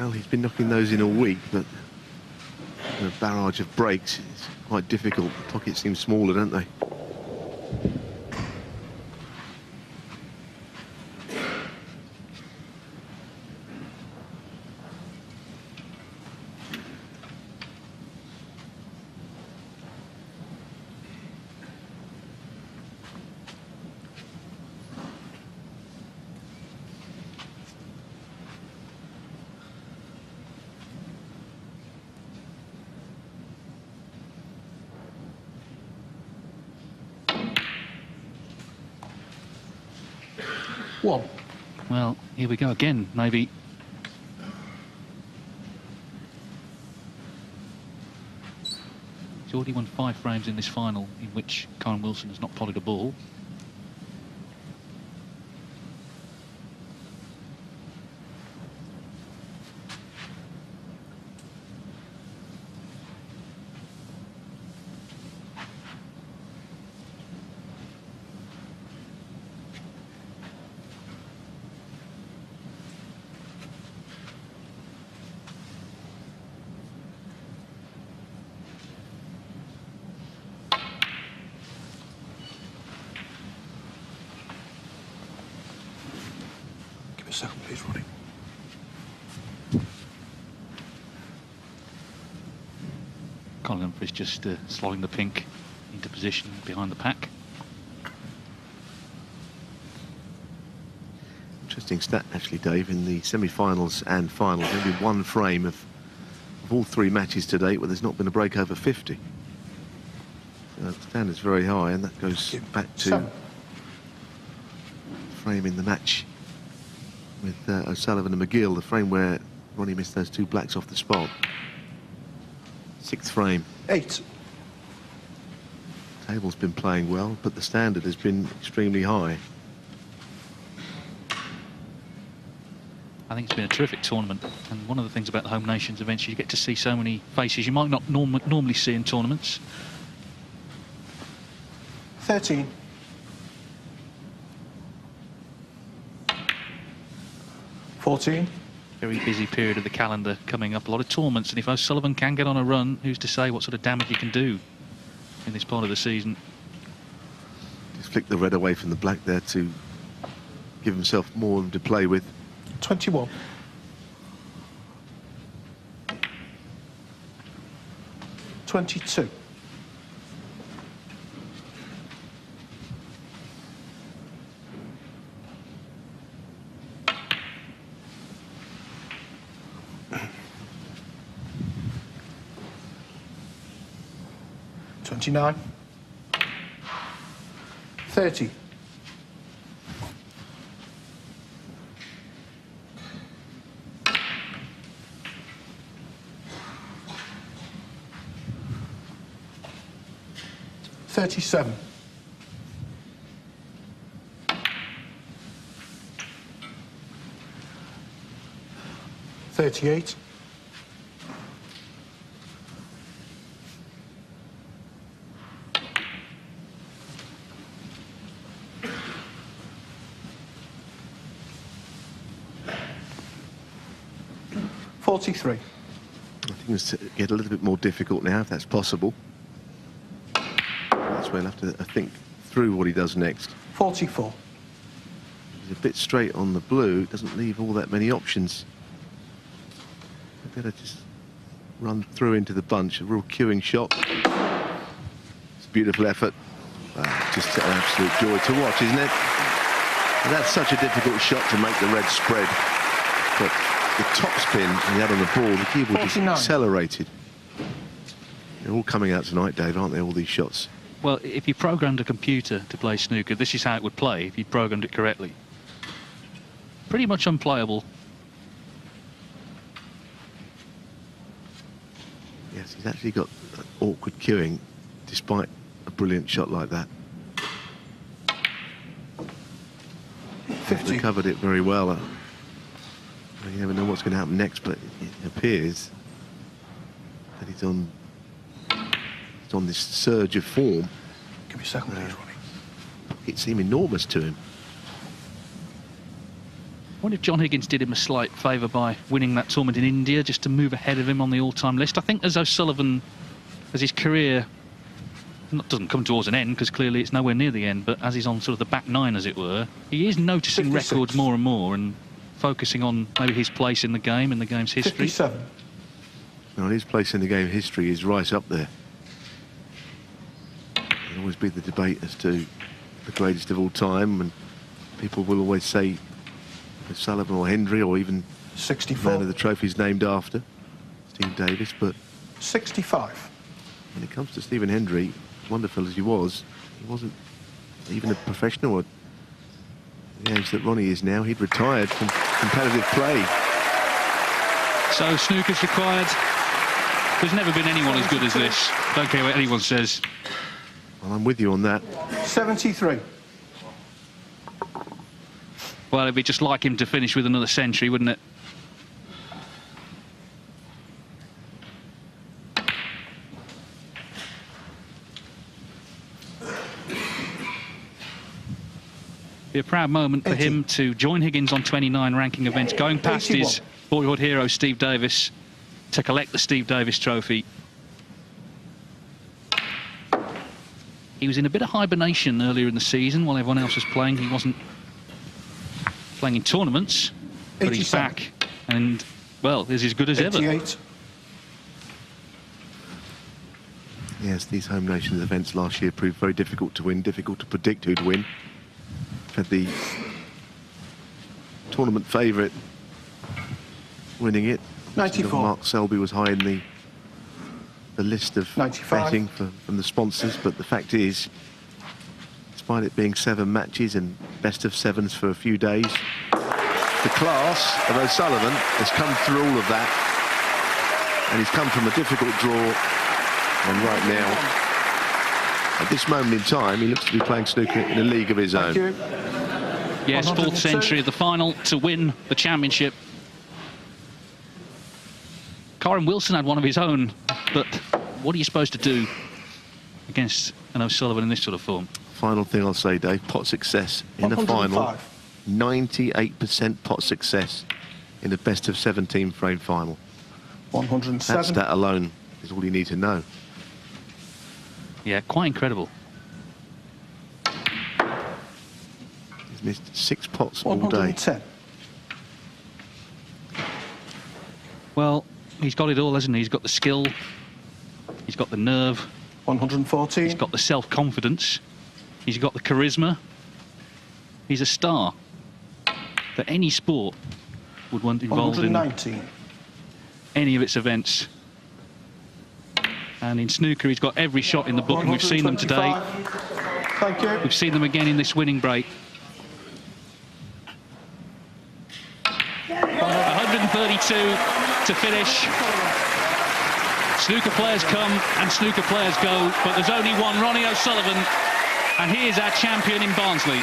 Well, he's been knocking those in all week, but the barrage of breaks is quite difficult. The pockets seem smaller, don't they? One. Well, here we go again, maybe. He's already won 5 frames in this final, in which Karen Wilson has not potted a ball. Second, please, Ronnie. Colin Humphries just slotting the pink into position behind the pack. Interesting stat, actually, Dave, in the semi-finals and finals, only one frame of all 3 matches to date where there's not been a break over 50. So the standard's very high, and that goes back to frame in the match with O'Sullivan and McGill, the frame where Ronnie missed those 2 blacks off the spot. 6th frame. 8. Table's been playing well, but the standard has been extremely high. I think it's been a terrific tournament, and one of the things about the Home Nations events, you get to see so many faces you might not normally see in tournaments. 13. 14. Very busy period of the calendar coming up, a lot of tournaments, and if O'Sullivan can get on a run, who's to say what sort of damage he can do in this part of the season. Just flick the red away from the black there to give himself more to play with. 21. 22. 29. 30. 37. 38. 43. I think it's get a little bit more difficult now, if that's possible. That's where he'll have to think through what he does next. 44. He's a bit straight on the blue, doesn't leave all that many options. I better just run through into the bunch, a real queuing shot. It's a beautiful effort. Just an absolute joy to watch, isn't it? And that's such a difficult shot to make the red spread. But the top spin he had on the ball, the keyboard just accelerated. They're all coming out tonight, Dave, aren't they, all these shots? Well, if you programmed a computer to play snooker, this is how it would play if you programmed it correctly. Pretty much unplayable. Yes, he's actually got awkward queuing, despite a brilliant shot like that. 50. He covered it very well. You never know what's going to happen next, but it appears that he's on this surge of form. Give me a second, please, Ronnie. It seemed enormous to him. wonder if John Higgins did him a slight favour by winning that tournament in India, just to move ahead of him on the all-time list. I think as O'Sullivan, as his career doesn't come towards an end, because clearly it's nowhere near the end, but as he's on sort of the back nine, as it were, he is noticing 56. records more and more and focusing on maybe his place in the game and the game's history. 57. Well, his place in the game history is right up there. There'll always be the debate as to the greatest of all time, and people will always say Sullivan or Hendry, or even the 64. man of the trophies named after Steve Davis. But 65. when it comes to Stephen Hendry, wonderful as he wasn't even a professional at the age that Ronnie is now. He'd retired from competitive play. So snooker's required. There's never been anyone as good as this. Don't care what anyone says. Well, I'm with you on that. 73. Well, it'd be just like him to finish with another century, wouldn't it? Be a proud moment for 80. him to join Higgins on 29 ranking events, going past 81. his boyhood hero Steve Davis to collect the Steve Davis trophy. He was in a bit of hibernation earlier in the season while everyone else was playing. He wasn't playing in tournaments, but 87. he's back and, well, is as good as ever. 88. Yes, these Home Nations events last year proved very difficult to win, difficult to predict who'd win. Had the tournament favourite winning it. 94. Mark Selby was high in the list of 95. betting from the sponsors, but the fact is, despite it being 7 matches and best of 7s for a few days, the class of O'Sullivan has come through all of that, and he's come from a difficult draw, and right now, at this moment in time, he looks to be playing snooker in a league of his own. Thank you. Yes, 4th 102. century of the final to win the championship. Corin Wilson had one of his own, but what are you supposed to do against an O'Sullivan in this sort of form? Final thing I'll say, Dave, pot success in the final. 105. 98% pot success in the best of 17 frame final. 107. That stat alone is all you need to know. Yeah, quite incredible. He's missed 6 pots all day. 110. Well, he's got it all, hasn't he? He's got the skill, he's got the nerve, 114. he's got the self-confidence, he's got the charisma. He's a star that any sport would want involved in 119. any of its events. And in snooker, he's got every shot in the book, and we've seen them today. 125. Thank you. We've seen them again in this winning break. 132 to finish. Snooker players come and snooker players go, but there's only one Ronnie O'Sullivan, and he is our champion in Barnsley.